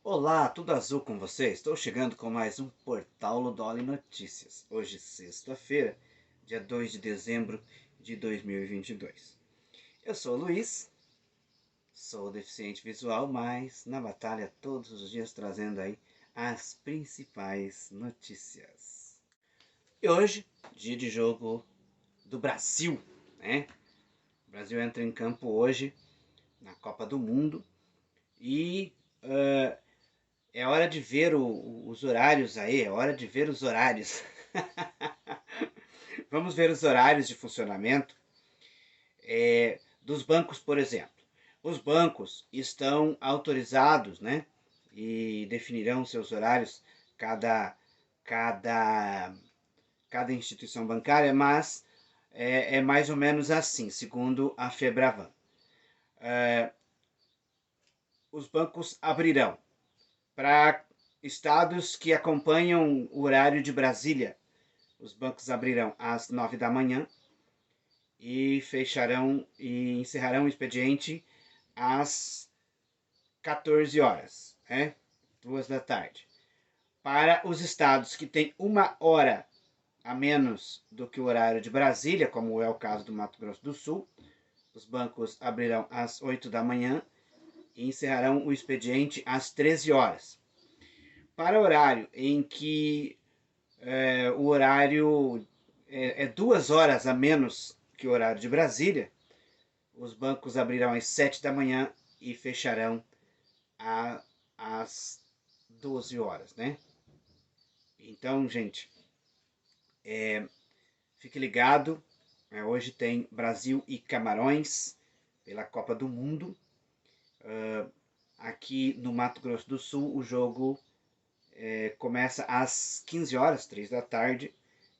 Olá, tudo azul com você? Estou chegando com mais um Portal Ludoli Notícias. Hoje, sexta-feira, dia 2 de dezembro de 2022. Eu sou o Luiz, sou deficiente visual, mas na batalha todos os dias trazendo aí as principais notícias. E hoje, dia de jogo do Brasil, né? O Brasil entra em campo hoje na Copa do Mundo e é hora de ver os horários aí, é hora de ver os horários. Vamos ver os horários de funcionamento dos bancos, por exemplo. Os bancos estão autorizados, né? E definirão seus horários, cada, cada, cada instituição bancária, mas é mais ou menos assim, segundo a Febravan. Os bancos abrirão para estados que acompanham o horário de Brasília. Os bancos abrirão às 9 da manhã e fecharão e encerrarão o expediente às 14 horas, né? 2 da tarde. Para os estados que têm uma hora a menos do que o horário de Brasília, como é o caso do Mato Grosso do Sul, os bancos abrirão às 8 da manhã e encerrarão o expediente às 13 horas. Para o horário em que o horário é 2 horas a menos que o horário de Brasília, os bancos abrirão às 7 da manhã e fecharão às 12 horas, né? Então, gente, fique ligado. Hoje tem Brasil e Camarões pela Copa do Mundo. Aqui no Mato Grosso do Sul, o jogo começa às 15 horas, 3 da tarde.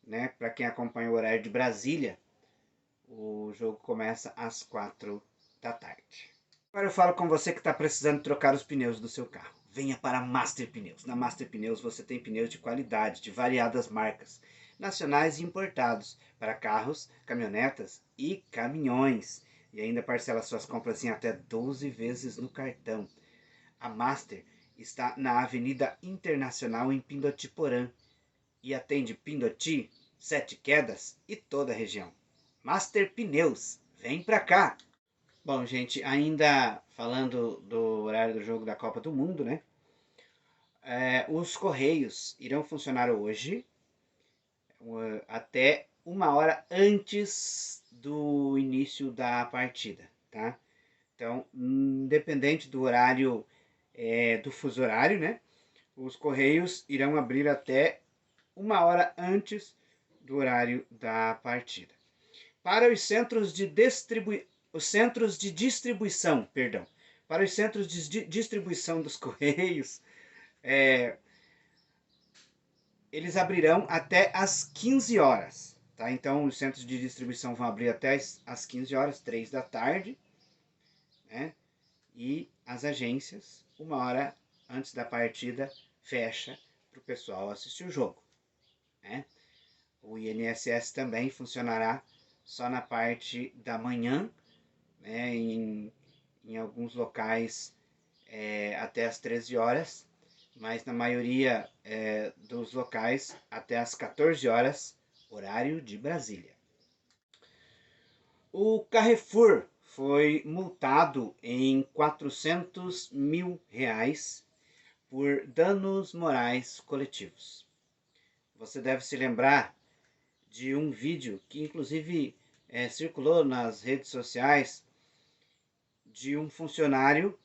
Né? Para quem acompanha o horário de Brasília, o jogo começa às 4 da tarde. Agora eu falo com você que está precisando trocar os pneus do seu carro. Venha para a Master Pneus. Na Master Pneus você tem pneus de qualidade, de variadas marcas, nacionais e importados, para carros, caminhonetas e caminhões. E ainda parcela suas compras em até 12 vezes no cartão. A Master está na Avenida Internacional em Pindotiporã e atende Pindoti, Sete Quedas e toda a região. Master Pneus, vem pra cá! Bom, gente, ainda falando do horário do jogo da Copa do Mundo, né? Os Correios irão funcionar hoje até 1 hora antes do início da partida, tá? Então, independente do horário, do fuso horário, né? Os Correios irão abrir até 1 hora antes do horário da partida. Para os centros de distribuição, perdão, para os centros de distribuição dos Correios, eles abrirão até às 15 horas. Tá? Então, os centros de distribuição vão abrir até às 15 horas, 3 da tarde. Né? E as agências, 1 hora antes da partida, fecha para o pessoal assistir o jogo. Né? O INSS também funcionará só na parte da manhã, né, em alguns locais até às 13 horas, mas na maioria dos locais até às 14 horas, horário de Brasília. O Carrefour foi multado em R$ 400 mil por danos morais coletivos. Você deve se lembrar de um vídeo que inclusive circulou nas redes sociais de um funcionário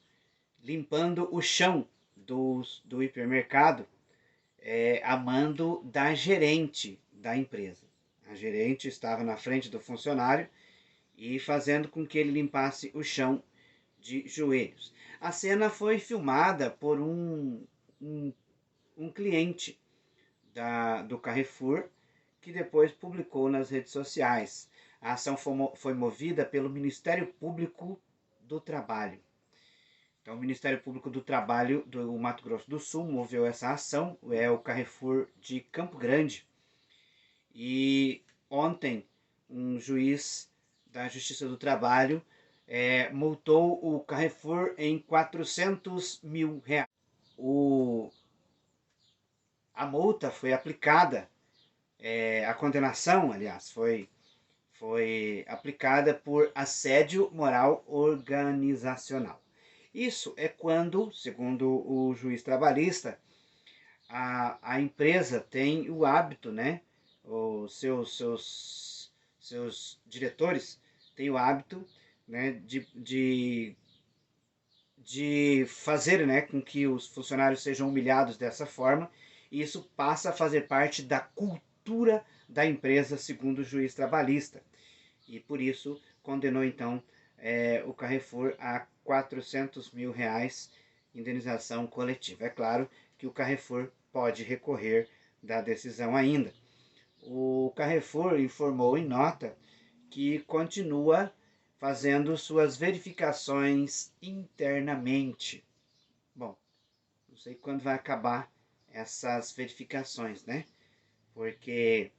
limpando o chão do hipermercado a mando da gerente da empresa. A gerente estava na frente do funcionário e fazendo com que ele limpasse o chão de joelhos. A cena foi filmada por um cliente do Carrefour que depois publicou nas redes sociais. A ação foi movida pelo Ministério Público do Trabalho. Então, o Ministério Público do Trabalho do Mato Grosso do Sul moveu essa ação, é o Carrefour de Campo Grande. E ontem, um juiz da Justiça do Trabalho multou o Carrefour em R$ 400 mil. o, a multa foi aplicada, a condenação, aliás, foi aplicada por assédio moral organizacional. Isso é quando, segundo o juiz trabalhista, a empresa tem o hábito, né? Os seus diretores têm o hábito, né, de fazer, né, com que os funcionários sejam humilhados dessa forma, e isso passa a fazer parte da cultura da empresa, segundo o juiz trabalhista. E por isso condenou então o Carrefour a 400 mil reais indenização coletiva. É claro que o Carrefour pode recorrer da decisão ainda. O Carrefour informou em nota que continua fazendo suas verificações internamente. Bom, não sei quando vai acabar essas verificações, né? Porque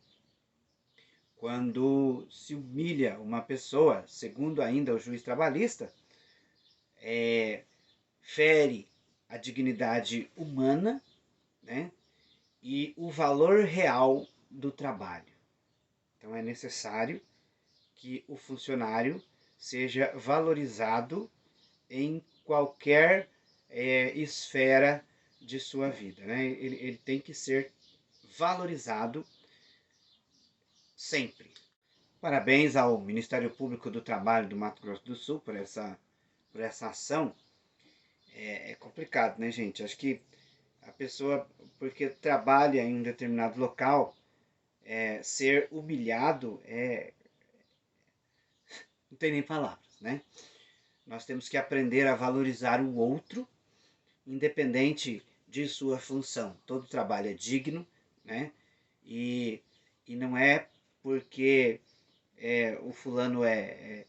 quando se humilha uma pessoa, segundo ainda o juiz trabalhista, fere a dignidade humana, né? E o valor real do trabalho. Então é necessário que o funcionário seja valorizado em qualquer esfera de sua vida, né? Ele tem que ser valorizado sempre. Parabéns ao Ministério Público do Trabalho do Mato Grosso do Sul por essa ação. É complicado, né, gente? Acho que a pessoa, porque trabalha em um determinado local, ser humilhado não tem nem palavras, né? Nós temos que aprender a valorizar o outro, independente de sua função. Todo trabalho é digno, né? E, e não é porque o fulano é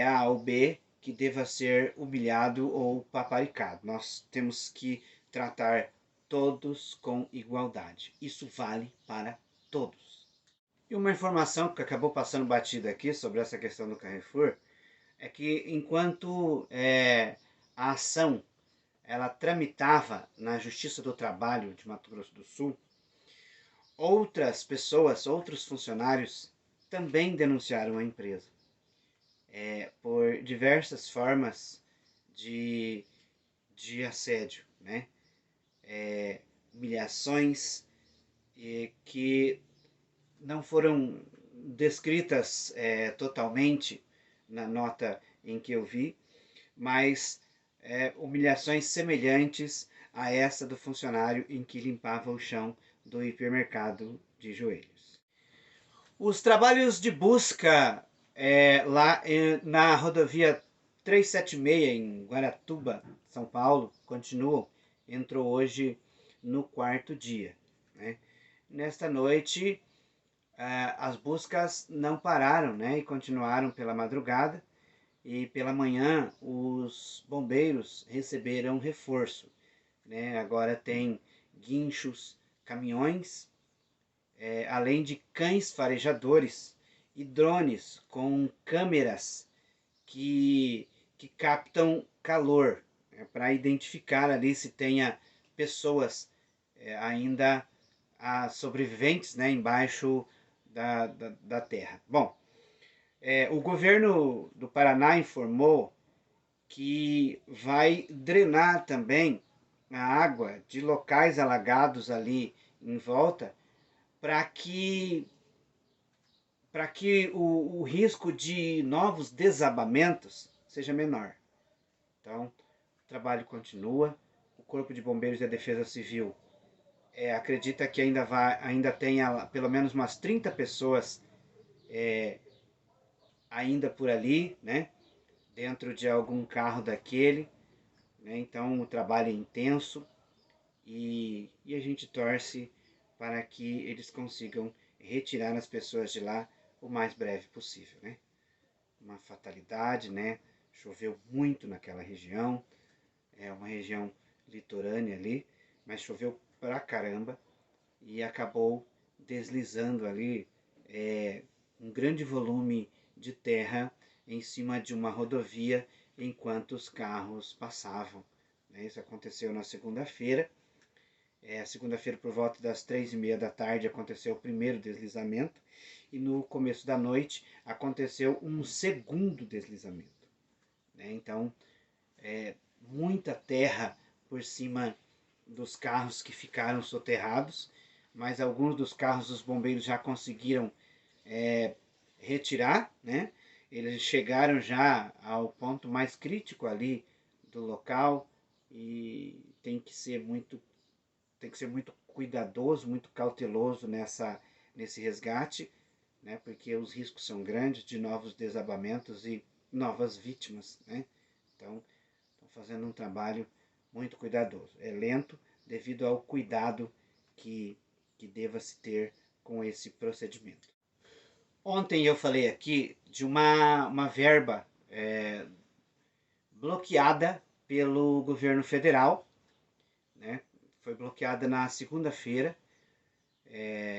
A ou B que deva ser humilhado ou paparicado. Nós temos que tratar todos com igualdade. Isso vale para todos. E uma informação que acabou passando batida aqui sobre essa questão do Carrefour é que enquanto a ação ela tramitava na Justiça do Trabalho de Mato Grosso do Sul, outras pessoas, outros funcionários também denunciaram a empresa por diversas formas de, de assédio, né? Humilhações que não foram descritas totalmente na nota em que eu vi, mas humilhações semelhantes a essa do funcionário em que limpava o chão do hipermercado de joelhos. Os trabalhos de busca lá na rodovia 376 em Guaratuba, São Paulo, continuam. Entrou hoje no quarto dia, né? Nesta noite, as buscas não pararam, né? E continuaram pela madrugada. E pela manhã, os bombeiros receberam reforço, né? Agora tem guinchos, caminhões, além de cães farejadores e drones com câmeras que captam calor, para identificar ali se tenha pessoas ainda sobreviventes, né, embaixo da terra. Bom, o governo do Paraná informou que vai drenar também a água de locais alagados ali em volta para que o risco de novos desabamentos seja menor. Então, o trabalho continua. O Corpo de Bombeiros e a Defesa Civil acredita que ainda tenha pelo menos umas 30 pessoas ainda por ali, né? Dentro de algum carro daquele. Né? Então, o trabalho é intenso e a gente torce para que eles consigam retirar as pessoas de lá o mais breve possível, né? Uma fatalidade, né? Choveu muito naquela região, é uma região litorânea ali, mas choveu pra caramba e acabou deslizando ali um grande volume de terra em cima de uma rodovia enquanto os carros passavam, né? Isso aconteceu na segunda-feira. Segunda-feira, por volta das 3h30 da tarde, aconteceu o primeiro deslizamento. E no começo da noite aconteceu um segundo deslizamento, né? Então, muita terra por cima dos carros que ficaram soterrados, mas alguns dos carros os bombeiros já conseguiram retirar, né? Eles chegaram já ao ponto mais crítico ali do local e tem que ser muito cuidadoso, muito cauteloso nesse resgate, né? Porque os riscos são grandes de novos desabamentos e novas vítimas, né? Então, estão fazendo um trabalho muito cuidadoso. É lento devido ao cuidado que deva-se ter com esse procedimento. Ontem eu falei aqui de uma verba bloqueada pelo governo federal, né? Foi bloqueada na segunda-feira.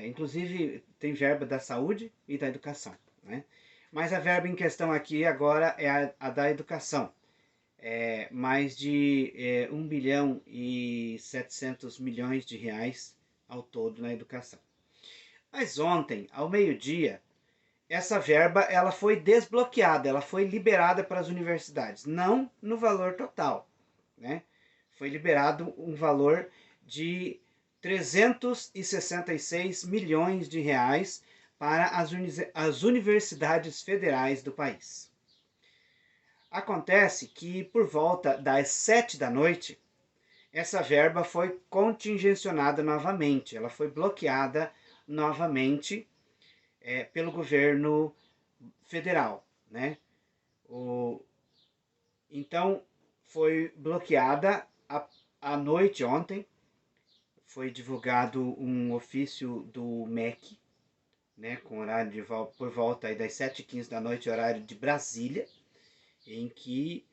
Inclusive tem verba da saúde e da educação, né? Mas a verba em questão aqui agora é a da educação. Mais de 1 bilhão e 700 milhões de reais ao todo na educação. Mas ontem, ao meio-dia, essa verba ela foi desbloqueada, ela foi liberada para as universidades, não no valor total, né? Foi liberado um valor de 366 milhões de reais para as universidades federais do país. Acontece que por volta das 7 da noite, essa verba foi contingencionada novamente, ela foi bloqueada novamente pelo governo federal, né? Então, foi bloqueada à noite ontem, foi divulgado um ofício do MEC, né, com horário por volta aí das 7h15 da noite, horário de Brasília, em que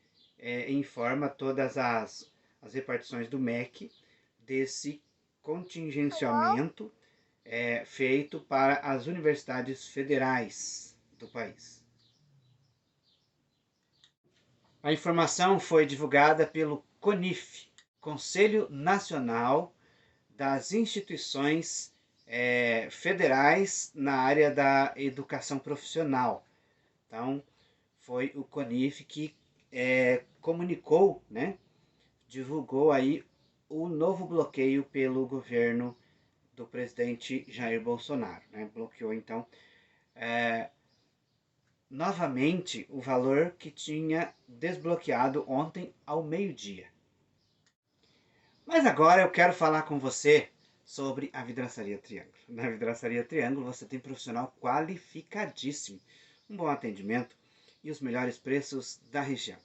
informa todas as repartições do MEC desse contingenciamento feito para as universidades federais do país. A informação foi divulgada pelo CONIF, Conselho Nacional das Instituições Federais na área da educação profissional. Então, foi o CONIF que comunicou, né, divulgou aí o novo bloqueio pelo governo do presidente Jair Bolsonaro, né? Bloqueou então novamente o valor que tinha desbloqueado ontem ao meio-dia. Mas agora eu quero falar com você sobre a Vidraçaria Triângulo. Na Vidraçaria Triângulo você tem profissional qualificadíssimo, um bom atendimento e os melhores preços da região.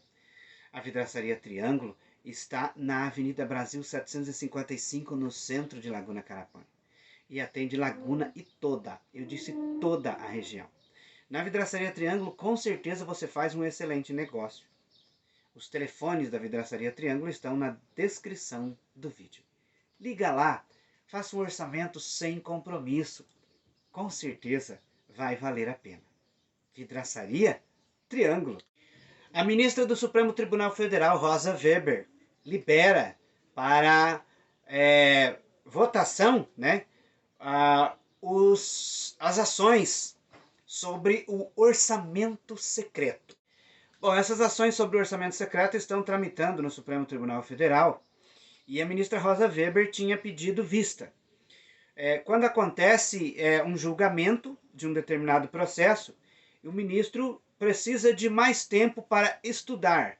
A Vidraçaria Triângulo está na Avenida Brasil 755, no centro de Laguna Carapã. E atende Laguna e eu disse toda a região. Na Vidraçaria Triângulo, com certeza você faz um excelente negócio. Os telefones da Vidraçaria Triângulo estão na descrição do vídeo. Liga lá, faça um orçamento sem compromisso. Com certeza vai valer a pena. Vidraçaria Triângulo. A ministra do Supremo Tribunal Federal, Rosa Weber, libera para votação, né, as ações sobre o orçamento secreto. Bom, essas ações sobre o orçamento secreto estão tramitando no Supremo Tribunal Federal e a ministra Rosa Weber tinha pedido vista. Quando acontece um julgamento de um determinado processo, o ministro precisa de mais tempo para estudar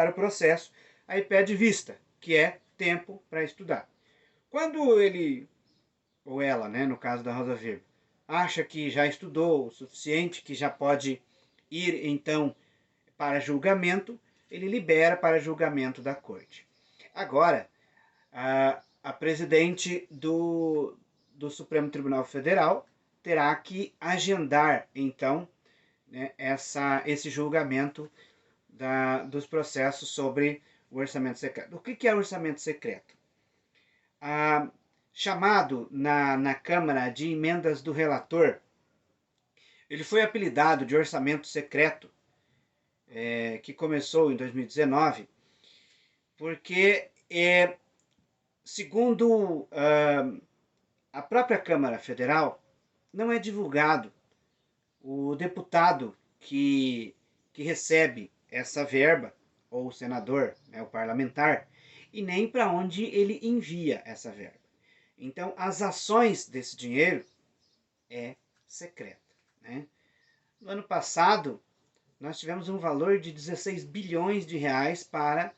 o processo, aí pede vista, que é tempo para estudar. Quando ele, ou ela, né, no caso da Rosa Weber, acha que já estudou o suficiente, que já pode ir então para julgamento, ele libera para julgamento da corte. Agora, a presidente do Supremo Tribunal Federal terá que agendar então, né, esse julgamento dos processos sobre o orçamento secreto. O que é orçamento secreto? Chamado na Câmara de Emendas do Relator, ele foi apelidado de orçamento secreto, que começou em 2019, porque, segundo a própria Câmara Federal, não é divulgado o deputado que recebe essa verba, ou o senador, né, o parlamentar, e nem para onde ele envia essa verba. Então, as ações desse dinheiro é secreta, né? No ano passado, nós tivemos um valor de 16 bilhões de reais para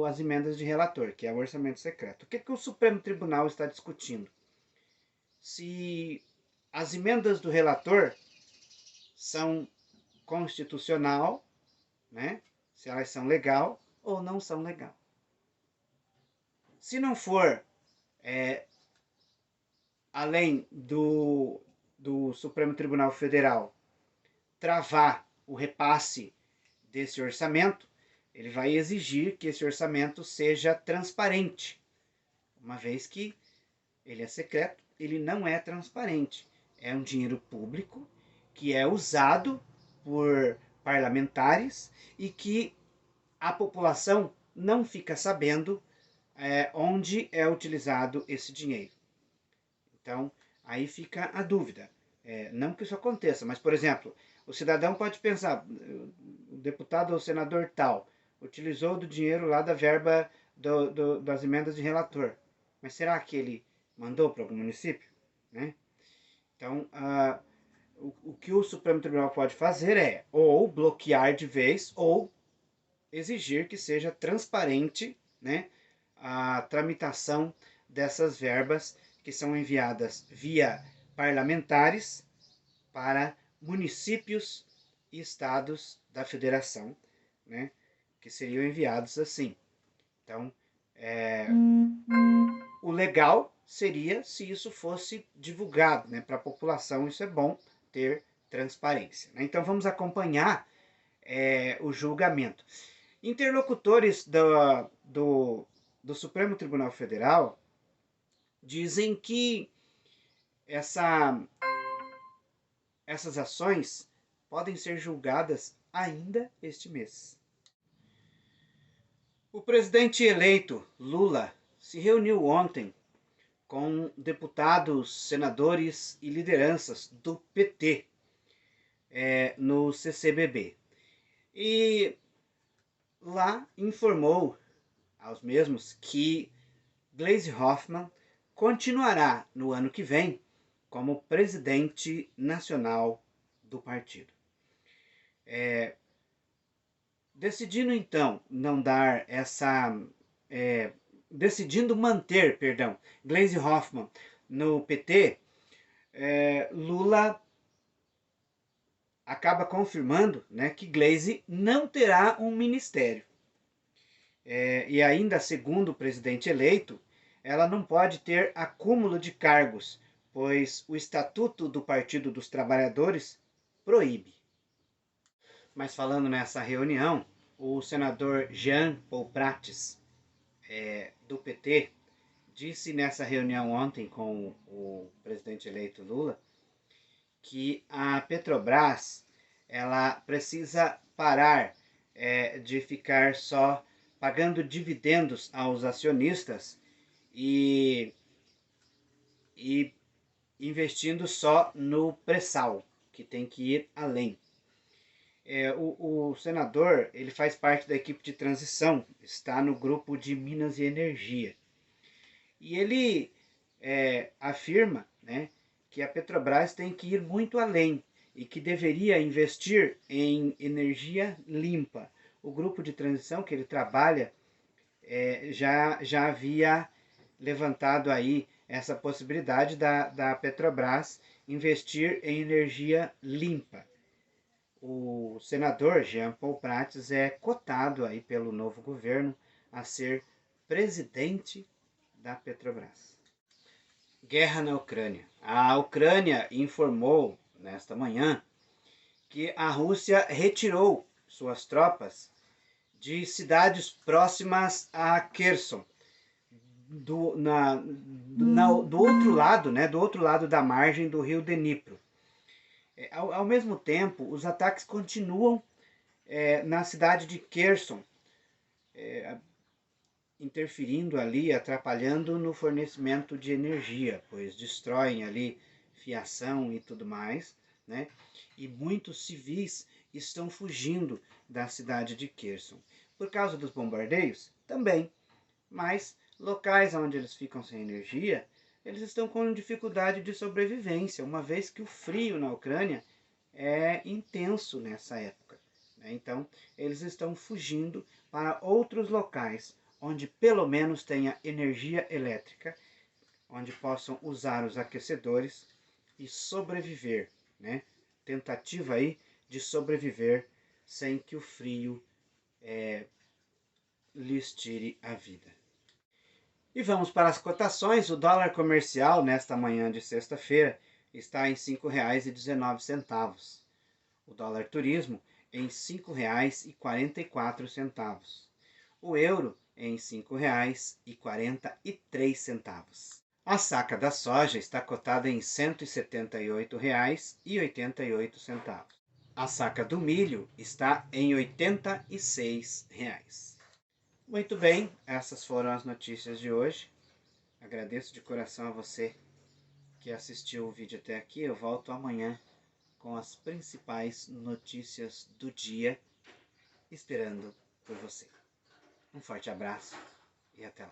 as emendas de relator, que é o orçamento secreto. O que o Supremo Tribunal está discutindo? Se as emendas do relator são constitucional, né? Se elas são legal ou não são legal. Se não for além do Supremo Tribunal Federal travar o repasse desse orçamento, ele vai exigir que esse orçamento seja transparente, uma vez que ele é secreto, ele não é transparente. É um dinheiro público que é usado por parlamentares e que a população não fica sabendo onde é utilizado esse dinheiro. Então, aí fica a dúvida. Não que isso aconteça, mas, por exemplo, o cidadão pode pensar, o deputado ou senador tal utilizou do dinheiro lá da verba das emendas de relator, mas será que ele mandou para algum município? Né? Então, o que o Supremo Tribunal pode fazer é ou bloquear de vez ou exigir que seja transparente, né, a tramitação dessas verbas que são enviadas via parlamentares para municípios e estados da federação, né, que seriam enviados assim. Então, o legal seria se isso fosse divulgado, né, para a população. Isso é bom ter transparência, né? Então vamos acompanhar o julgamento. Interlocutores do Supremo Tribunal Federal dizem que essas ações podem ser julgadas ainda este mês. O presidente eleito, Lula, se reuniu ontem com deputados, senadores e lideranças do PT no CCBB. E lá informou aos mesmos que Gleisi Hoffmann continuará no ano que vem como presidente nacional do partido. Decidindo então não dar decidindo manter, Gleisi Hoffmann no PT, Lula acaba confirmando, né, que Gleisi não terá um ministério. E ainda, segundo o presidente eleito, ela não pode ter acúmulo de cargos, pois o Estatuto do Partido dos Trabalhadores proíbe. Mas falando nessa reunião, o senador Jean Paul Prates, do PT, disse nessa reunião ontem com o presidente eleito Lula que a Petrobras ela precisa parar de ficar só pagando dividendos aos acionistas e investindo só no pré-sal, que tem que ir além. O senador ele faz parte da equipe de transição, está no grupo de Minas e Energia. E ele afirma, né, que a Petrobras tem que ir muito além e que deveria investir em energia limpa. O grupo de transição que ele trabalha já havia levantado aí essa possibilidade da Petrobras investir em energia limpa. O senador Jean Paul Prates é cotado aí pelo novo governo a ser presidente da Petrobras. Guerra na Ucrânia. A Ucrânia informou nesta manhã que a Rússia retirou suas tropas de cidades próximas a Kherson, do outro lado, né, do outro lado da margem do rio Dnipro. Ao mesmo tempo, os ataques continuam na cidade de Kherson. interferindo ali, atrapalhando no fornecimento de energia, pois destroem ali fiação e tudo mais, né? E muitos civis estão fugindo da cidade de Kherson. Por causa dos bombardeios? Também. Mas locais onde eles ficam sem energia, eles estão com dificuldade de sobrevivência, uma vez que o frio na Ucrânia é intenso nessa época, né? Então, eles estão fugindo para outros locais onde pelo menos tenha energia elétrica, onde possam usar os aquecedores e sobreviver, né? Tentativa aí de sobreviver sem que o frio lhes tire a vida. E vamos para as cotações. O dólar comercial nesta manhã de sexta-feira está em R$ 5,19. O dólar turismo em R$ 5,44. O euro em R$ 5,43. A saca da soja está cotada em R$ 178,88. A saca do milho está em R$ 86. Muito bem, essas foram as notícias de hoje. Agradeço de coração a você que assistiu o vídeo até aqui. Eu volto amanhã com as principais notícias do dia, esperando por você. Um forte abraço e até lá.